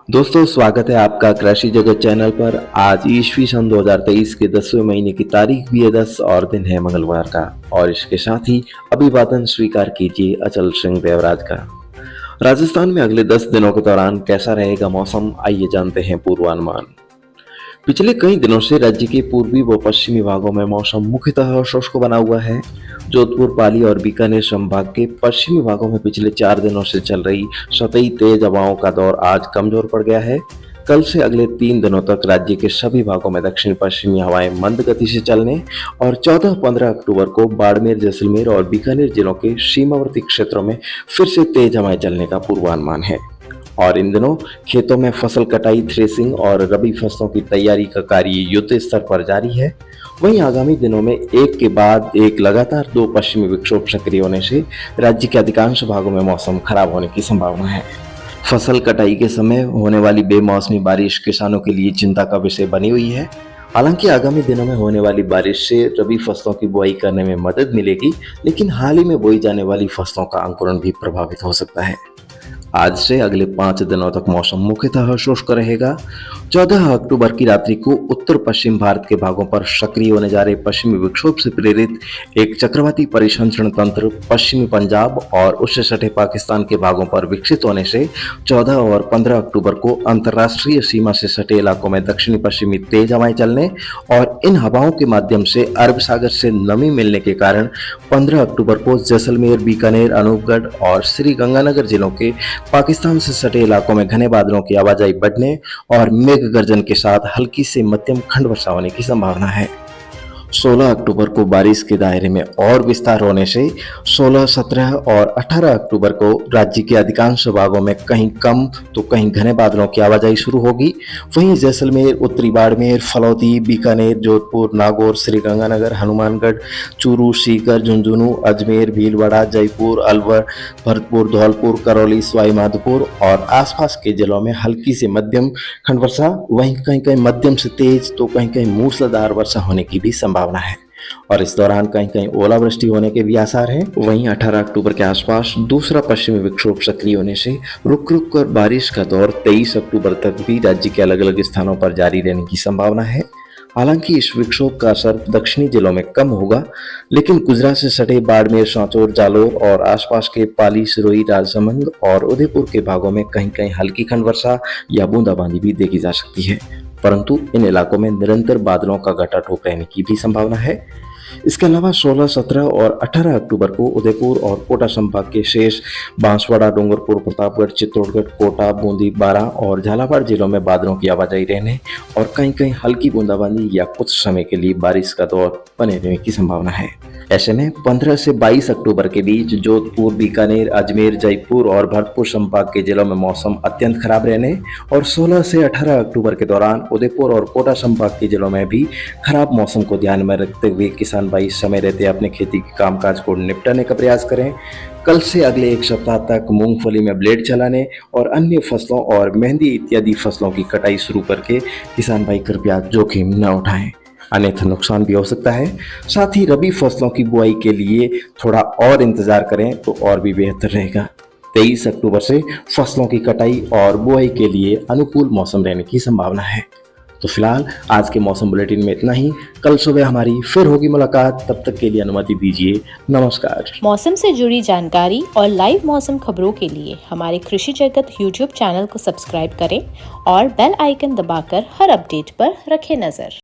दोस्तों, स्वागत है आपका कृषि जगत चैनल पर। आज ईस्वी सन 2023 के 10वें महीने की तारीख भी है 10 और दिन है मंगलवार का। और इसके साथ ही अभिवादन स्वीकार कीजिए अचल सिंह देवराज का। राजस्थान में अगले 10 दिनों के दौरान कैसा रहेगा मौसम, आइए जानते हैं पूर्वानुमान। पिछले कई दिनों से राज्य के पूर्वी व पश्चिमी भागों में मौसम मुख्यतः शुष्क बना हुआ है। जोधपुर, पाली और बीकानेर संभाग के पश्चिमी भागों में पिछले 4 दिनों से चल रही सतही तेज हवाओं का दौर आज कमजोर पड़ गया है। कल से अगले 3 दिनों तक राज्य के सभी भागों में दक्षिण पश्चिमी हवाएं मंद गति से चलने और 14-15 अक्टूबर को बाड़मेर, जैसलमेर और बीकानेर जिलों के सीमावर्ती क्षेत्रों में फिर से तेज हवाएं चलने का पूर्वानुमान है। और इन दिनों खेतों में फसल कटाई, थ्रेसिंग और रबी फसलों की तैयारी का कार्य युद्ध स्तर पर जारी है। वहीं आगामी दिनों में एक के बाद एक लगातार 2 पश्चिमी विक्षोभ सक्रिय होने से राज्य के अधिकांश भागों में मौसम खराब होने की संभावना है। फसल कटाई के समय होने वाली बेमौसमी बारिश किसानों के लिए चिंता का विषय बनी हुई है। हालांकि आगामी दिनों में होने वाली बारिश से रबी फसलों की बुआई करने में मदद मिलेगी, लेकिन हाल ही में बोई जाने वाली फसलों का अंकुरण भी प्रभावित हो सकता है। आज से अगले 5 दिनों तक मौसम मुख्यतः शुष्क रहेगा। 14 अक्टूबर की रात्रि को उत्तर पश्चिम भारत के भागों पर सक्रिय होने जा रहे पश्चिमी विक्षोभ से प्रेरित एक चक्रवाती परिसंचरण तंत्र पश्चिमी पंजाब और उससे सटे पाकिस्तान के भागों पर विकसित होने से 14 और 15 अक्टूबर को अंतर्राष्ट्रीय सीमा से सटे इलाकों में दक्षिणी पश्चिमी तेज हवाएं चलने और इन हवाओं के माध्यम से अरब सागर से नमी मिलने के कारण 15 अक्टूबर को जैसलमेर, बीकानेर, अनूपगढ़ और श्री गंगानगर जिलों के पाकिस्तान से सटे इलाकों में घने बादलों की आवाजाही बढ़ने और मेघ गर्जन के साथ हल्की से मध्यम खंड वर्षा होने की संभावना है। 16 अक्टूबर को बारिश के दायरे में और विस्तार होने से 16, 17 और 18 अक्टूबर को राज्य के अधिकांश भागों में कहीं कम तो कहीं घने बादलों की आवाजाही शुरू होगी। वहीं जैसलमेर, उत्तरी बाड़मेर, फलौदी, बीकानेर, जोधपुर, नागौर, श्रीगंगानगर, हनुमानगढ़, चूरू, सीकर, झुंझुनू, अजमेर, भीलवाड़ा, जयपुर, अलवर, भरतपुर, धौलपुर, करौली, सवाईमाधोपुर और आसपास के जिलों में हल्की से मध्यम खंड वर्षा, वहीं कहीं कहीं मध्यम से तेज तो कहीं कहीं मूसलाधार वर्षा होने की भी संभावना है। और इस दौरान कहीं कहीं ओलावृष्टि होने के भी आसार हैं। वहीं 18 अक्टूबर के आसपास दूसरा पश्चिमी विक्षोभ सक्रिय होने से रुक रुक कर बारिश का दौर 23 अक्टूबर तक भी राज्य के अलग अलग स्थानों पर जारी रहने की संभावना है। हालांकि इस विक्षोभ का असर दक्षिणी जिलों में कम होगा, लेकिन गुजरात से सटे बाड़मेर, सांचौर, जालोर और आसपास के पाली, सिरोही, राजसमंद और उदयपुर के भागों में कहीं कहीं हल्की खंड वर्षा या बूंदाबांदी भी देखी जा सकती है, परंतु इन इलाकों में निरंतर बादलों का घटाटोप रहने की भी संभावना है। इसके अलावा 16, 17 और 18 अक्टूबर को उदयपुर और कोटा संभाग के शेष बांसवाड़ा, डूंगरपुर, प्रतापगढ़, चित्तौड़गढ़, कोटा, बूंदी, बारां और झालावाड़ जिलों में बादलों की आवाजाही रहने और कहीं कहीं हल्की बूंदाबांदी या कुछ समय के लिए बारिश का दौर बने रहने की संभावना है। ऐसे में 15 से 22 अक्टूबर के बीच जोधपुर, बीकानेर, अजमेर, जयपुर और भरतपुर संभाग के जिलों में मौसम अत्यंत खराब रहने और 16 से 18 अक्टूबर के दौरान उदयपुर और कोटा संभाग के जिलों में भी खराब मौसम को ध्यान में रखते हुए किसान भाई समय रहते अपने खेती के कामकाज को निपटाने का प्रयास करें। कल से अगले 1 सप्ताह तक मूंगफली में ब्लेड चलाने और अन्य फसलों और मेहंदी इत्यादि फसलों की कटाई शुरू करके किसान भाई कृपया जोखिम न उठाएं, अन्यथा नुकसान भी हो सकता है। साथ ही रबी फसलों की बुआई के लिए थोड़ा और इंतजार करें तो और भी बेहतर रहेगा। 23 अक्टूबर से फसलों की कटाई और बुआई के लिए अनुकूल मौसम रहने की संभावना है। तो फिलहाल आज के मौसम बुलेटिन में इतना ही। कल सुबह हमारी फिर होगी मुलाकात, तब तक के लिए अनुमति दीजिए। नमस्कार। मौसम से जुड़ी जानकारी और लाइव मौसम खबरों के लिए हमारे कृषि जगत YouTube चैनल को सब्सक्राइब करें और बेल आइकन दबाकर हर अपडेट पर रखें नजर।